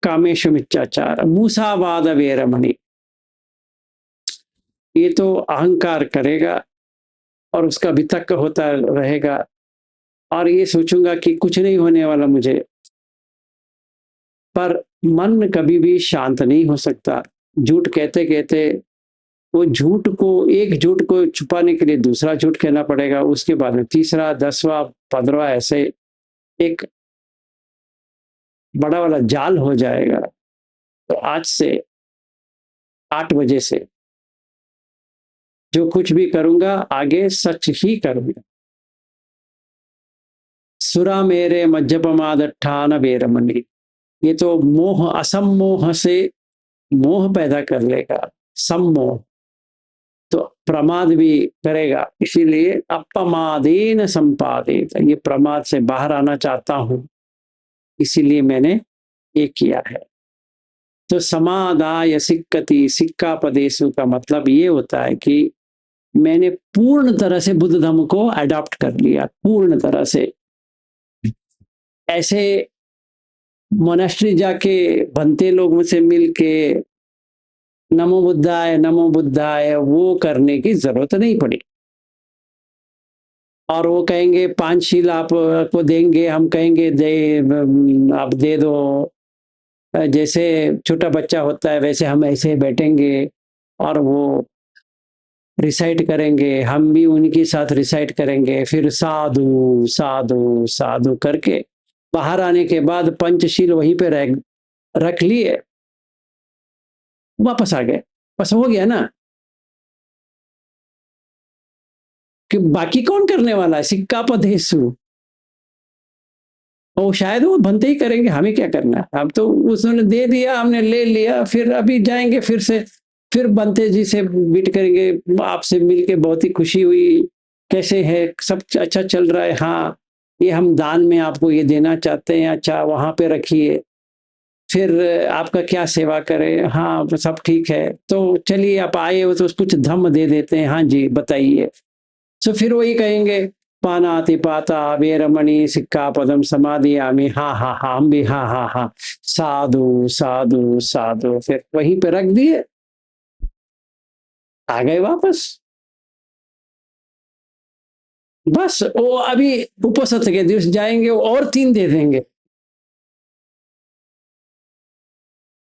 कामेशु मिथ्याचार, मूसावाद वेरमणि, ये तो अहंकार करेगा और उसका वितक्क होता रहेगा और ये सोचूंगा कि कुछ नहीं होने वाला मुझे। पर मन कभी भी शांत नहीं हो सकता। झूठ कहते कहते वो एक झूठ को छुपाने के लिए दूसरा झूठ कहना पड़ेगा, उसके बाद में तीसरा, 10वां, 15वां, ऐसे एक बड़ा वाला जाल हो जाएगा। तो आज से 8 बजे से जो कुछ भी करूंगा आगे सच ही करूंगा। सुरा मेरे मज्जपमादठान वेरमणि, ये तो मोह, असमोह से मोह पैदा कर लेगा, सम्मोह, तो प्रमाद भी करेगा। इसीलिए अपमादेन संपादित, ये प्रमाद से बाहर आना चाहता हूं, इसीलिए मैंने ये किया है। तो समादाय सिक्कति सिक्कापदेशु का मतलब ये होता है कि मैंने पूर्ण तरह से बुद्ध धर्म को अडॉप्ट कर लिया, पूर्ण तरह से। ऐसे मोनास्ट्री जाके भंते लोगों से मिल के नमो बुद्धाय वो करने की जरूरत नहीं पड़ी। और वो कहेंगे 5 शील आपको देंगे, हम कहेंगे आप दे दो। जैसे छोटा बच्चा होता है वैसे हम ऐसे बैठेंगे और वो रिसाइट करेंगे, हम भी उनके साथ रिसाइट करेंगे, फिर साधु साधु साधु करके बाहर आने के बाद पंचशील वहीं पे रख लिए, वापस आ गए। बस हो गया ना, कि बाकी कौन करने वाला है? सिक्का पदेसु, और शायद वो बनते ही करेंगे, हमें क्या करना है? हम तो उसने दे दिया, हमने ले लिया, फिर अभी जाएंगे फिर से, फिर बनते जी से मीट करेंगे, आपसे मिलके बहुत ही खुशी हुई, कैसे है, सब अच्छा चल रहा है, हाँ ये हम दान में आपको ये देना चाहते हैं, अच्छा वहां पे रखिए, फिर आपका क्या सेवा करें, हाँ सब ठीक है, तो चलिए आप आए हो तो कुछ धम्म दे देते हैं, हाँ जी बताइए। तो फिर वही कहेंगे पानाति पाता वेरमणि सिक्कापदम समादियामि, हाँ हाँ हाँ हम भी हाँ हाँ हाँ साधु साधु साधु, फिर वहीं पे रख दिए, आ गए वापस। बस वो अभी उपसत के दिवस जाएंगे और 3 दे देंगे।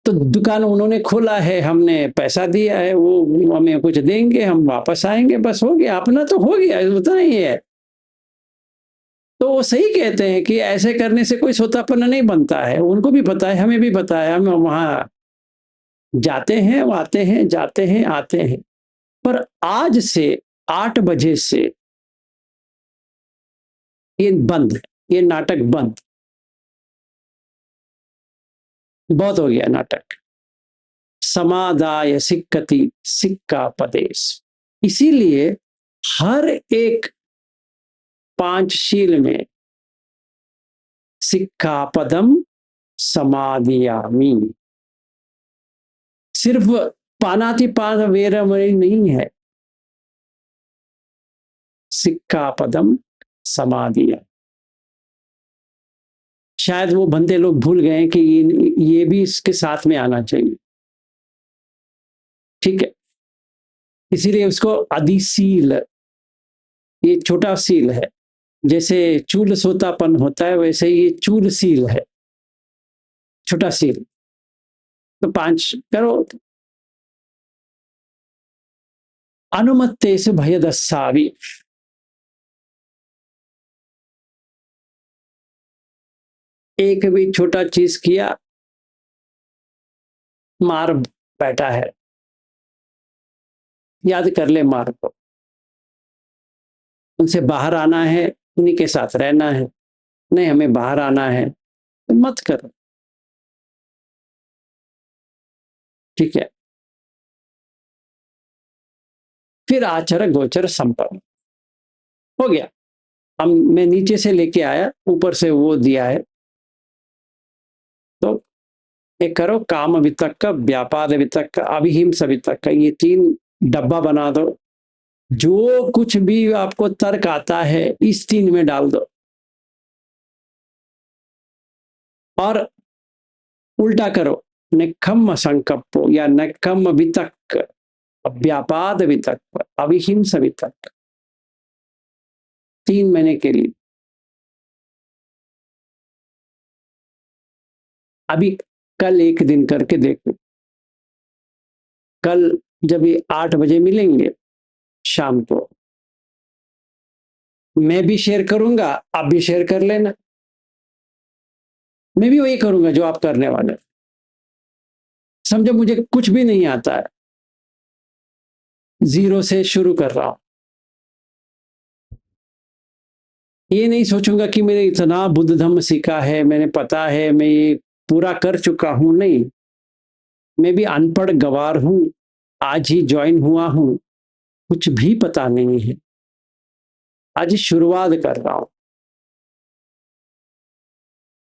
तो दुकान उन्होंने खोला है, हमने पैसा दिया है, वो हमें कुछ देंगे, हम वापस आएंगे, बस हो गया, अपना तो हो गया, उतना ही है। तो वो सही कहते हैं कि ऐसे करने से कोई सोतापन नहीं बनता है, उनको भी पता है, हमें भी पता है, हम वहां जाते हैं, आते हैं, जाते हैं, आते हैं। पर आज से 8 बजे से ये बंद, ये नाटक बंद, बहुत हो गया नाटक। समादाय सिक्कति सिक्का पदेश, इसीलिए हर एक 5 शील में सिक्का पदम समादियामी, सिर्फ पानातिपात वेरमणि नहीं है, सिक्का पदम समादिया। शायद वो बंदे लोग भूल गए कि ये भी इसके साथ में आना चाहिए, ठीक है, इसीलिए उसको अधिशील, ये छोटा सील है, जैसे चूल सोतापन होता है वैसे ये चूल सील है, छोटा सील। तो 5 करो। अनुमत्तेषु भयदस्सावि, एक भी छोटा चीज किया मार बैठा है, याद कर ले मार को, उनसे बाहर आना है, उन्हीं के साथ रहना है, नहीं हमें बाहर आना है तो मत करो, ठीक है। फिर आचर गोचर संपन्न हो गया, हम मैं नीचे से लेके आया, ऊपर से वो दिया है। तो एक करो काम वितक्क, व्यापाद वितक्क, अभिहिंस वितक्क, ये 3 डब्बा बना दो, जो कुछ भी आपको तर्क आता है इस 3 में डाल दो, और उल्टा करो, निखम संकल्प या निखम वितक्क, व्यापाद वितक्क, अभिहिंस वितक्क, 3 महीने के लिए। अभी कल एक दिन करके देखो, कल जब ये 8 बजे मिलेंगे शाम को, मैं भी शेयर करूंगा, आप भी शेयर कर लेना, मैं भी वही करूंगा जो आप करने वाले। समझो मुझे कुछ भी नहीं आता है, 0 से शुरू कर रहा हूं, ये नहीं सोचूंगा कि मैंने इतना बुद्ध धम्म सीखा है, मैंने पता है, मैं ये पूरा कर चुका हूं, नहीं, मैं भी अनपढ़ गवार हूं, आज ही ज्वाइन हुआ हूं, कुछ भी पता नहीं है, आज शुरुआत कर रहा हूं।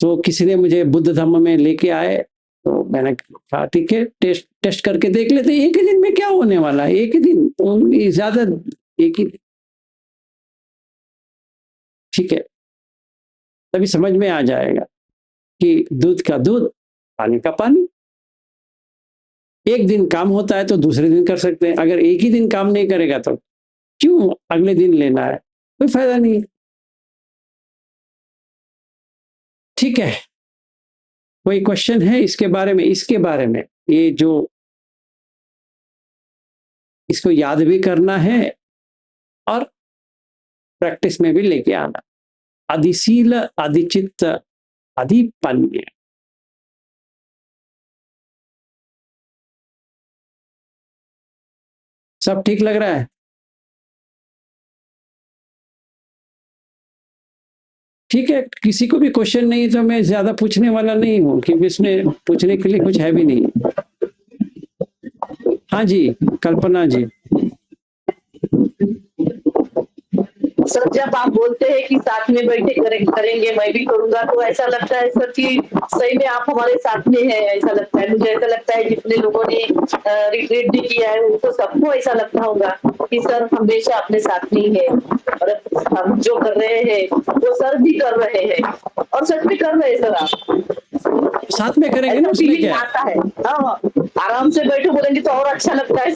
तो किसी ने मुझे बुद्ध धम्म में लेके आए, तो मैंने कहा ठीक है, टेस्ट टेस्ट करके देख लेते, एक ही दिन में क्या होने वाला है, एक ही दिन तो ज्यादा, एक ही, ठीक है, तभी समझ में आ जाएगा कि दूध का दूध, पानी का पानी। एक दिन काम होता है तो दूसरे दिन कर सकते हैं, अगर एक ही दिन काम नहीं करेगा तो क्यों अगले दिन लेना है, कोई फायदा नहीं है। ठीक है, कोई क्वेश्चन है इसके बारे में? इसके बारे में ये जो इसको याद भी करना है और प्रैक्टिस में भी लेके आना। अधिशील, अधिचित्त, अधिपन्य। सब ठीक लग रहा है? ठीक है, किसी को भी क्वेश्चन नहीं तो मैं ज्यादा पूछने वाला नहीं हूँ, क्योंकि इसमें पूछने के लिए कुछ है भी नहीं। हाँ जी, कल्पना जी। सर जब आप बोलते हैं कि साथ में बैठे करेंगे, मैं भी करूंगा, तो ऐसा लगता है सर कि सही में आप हमारे साथ में है। ऐसा लगता है, मुझे ऐसा लगता है जितने लोगों ने रिट्रीट भी किया है उनको सबको ऐसा लगता होगा कि सर हमेशा अपने साथ में ही है, और हम जो कर रहे हैं वो सर भी कर रहे हैं, और सच में कर रहे हैं सर। आप साथ में करेंगे ना, ऐसा उसमें फीलिंग क्या है? आता है। हाँ, आराम से बैठे बोलेंगे तो और अच्छा लगता है,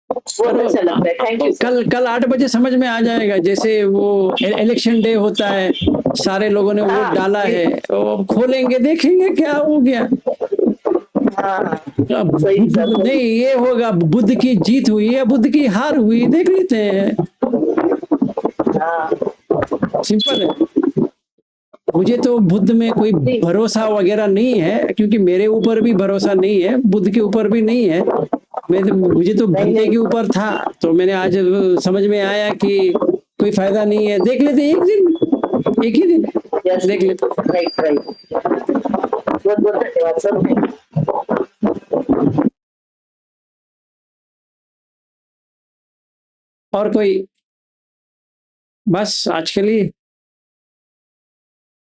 बहुत अच्छा लगता है। Thank you sir. कल 8 बजे समझ में आ जाएगा। जैसे वो इलेक्शन डे होता है, सारे लोगों ने वोट हाँ डाला है, तो खोलेंगे देखेंगे क्या हो गया। हाँ, अब सही सर, नहीं, सही। ये होगा बुद्ध की जीत हुई या बुद्ध की हार हुई, देख लेते हैं। हाँ सिंपल है। मुझे तो बुद्ध में कोई जी, भरोसा वगैरह नहीं है, क्योंकि मेरे ऊपर भी भरोसा नहीं है, बुद्ध के ऊपर भी नहीं है। मुझे तो नहीं बंदे नहीं, के ऊपर था, तो मैंने आज समझ में आया कि कोई फायदा नहीं है, देख लेते एक दिन, एक ही दिन यस, देख लेते। राइट राइट, बहुत बहुत धन्यवाद सर। और कोई? बस आज के लिए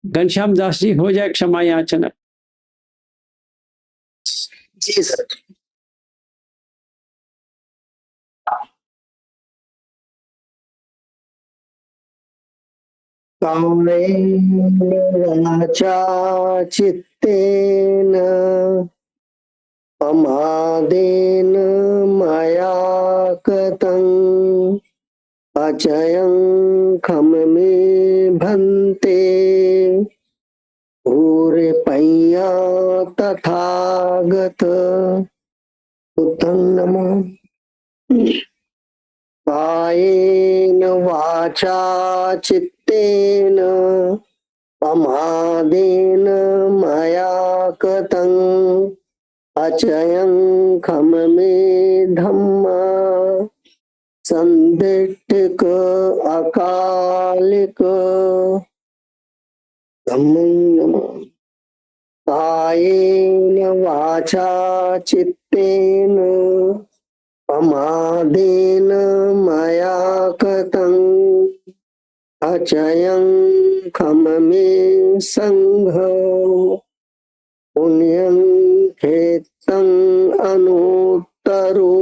घनश्याम दास जी, हो जाए क्षमा याचना। जी सर। कामेन वाचा चित्तेन प्रमादेन मया कृतं अचयं खममे भन्ते भूरिपय्या तथागत बुद्धं नमः। कायेन वाचा चित्तेन प्रमादेन मया कृतं अचयं खममे धम्मा संदिट्ठिक अकालिक धम्मं नमः। कायेन वाचा चित्तेन प्रमादेन मया कृतं अचयं खममे संघ पुण्यं खेत्तं अनुत्तरो